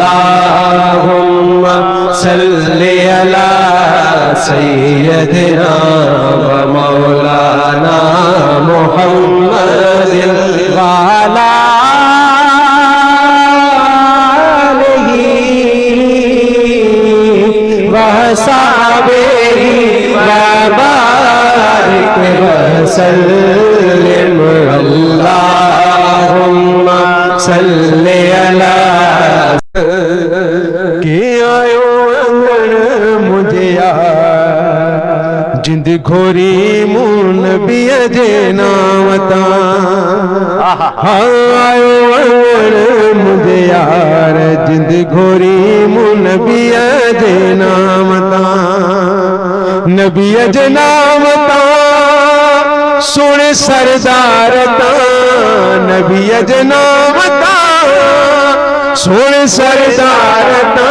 अल्लाहुम्मा सल्ली अला सय्यदिना व मौलाना मुहम्मदिन व अला आलिहि व असहाबिहि व बारिक व सल्लिम अल्लाहुम्मा सल्ली अला के आयो अंगण मुझे जिंद घोरी मून बिय जे नामता आयो अंगण मुझे यार जिंद घोरी मून बिय जे नामता नबी जे नामता सोने सरदार ता नबी जे नामता सोने सरदार ता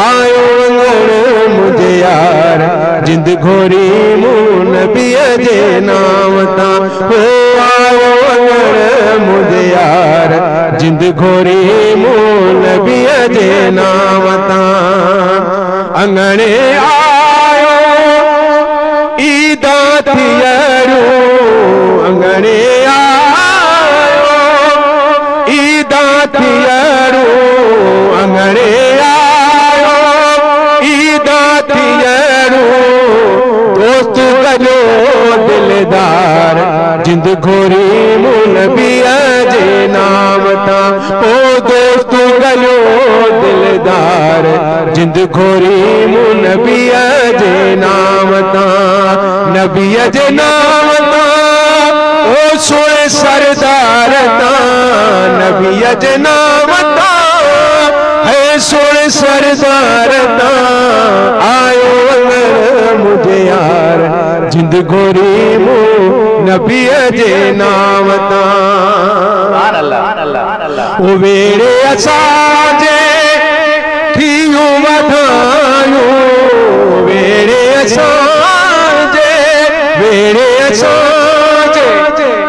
आयो अंगण मुझे यार जिंद घोरी मून नबी जे नामता हो आयो अंगण मुझे यार जिंद घोरी मून नबी जे नामता अंगणे आयो ईदा थियरू अंगणे आयो ईदा थियरू अंगणे आयो ईदा थियरू दोस्त गलो दिलदार जिंद घोरी मून बिया जे नामता ओ दोस्त गलो दिलदार जिंद घोरी मून बिया जे नामता नबी जे नामता ओ सोए सरदार ता नबी जे नामता है सोए सरदार ता आयो अंगण मुझे यार जिंद घोरी मू नबी जे नामता ओ वेड़े असांजे थियूं वधायूं वेड़े असांजे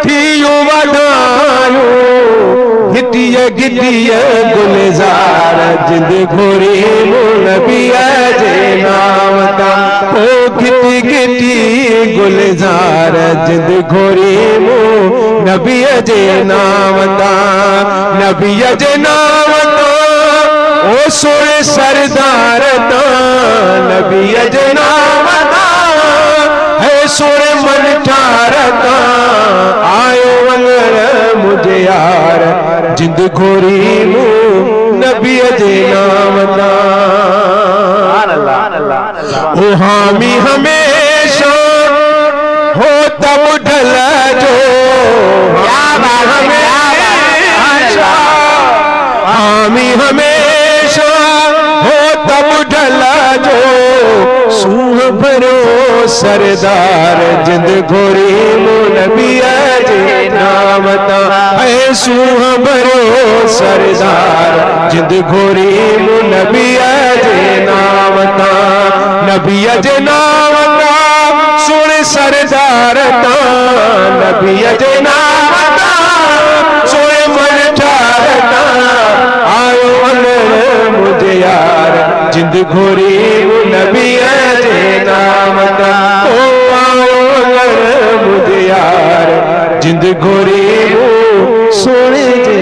थियूं वधायूं गिटिय गिटिय गुलजार जिंद घोरी मून बिया जे नामता ओ गिटी गिटी गुलजार जिंद घोरी मून नबी जे नामता नबी जे नामता ओ सोए सरदार ता नबी जे नामता है सोए मन ठारता आयो अंगण मुझे यार जिंद घोरी मू नबी जे नामता ओ हामी हमेशा हो तब ढल जो हामी हमेशा हो तब ढल जो सूह भरो सरदार जिंद घोरी मून बिया जे नामता है सूह भरो सरदार जिंद घोरी मून बिया जे नामता नबी जे नामता सोने सरदार ता नबी जे नामता सोने मन ठारता आयो अंगण मुझे यार जिंद घोरी मून बिया जे नामता ओ आयो अंगण मुझे यार जिंद घोरी सोने जे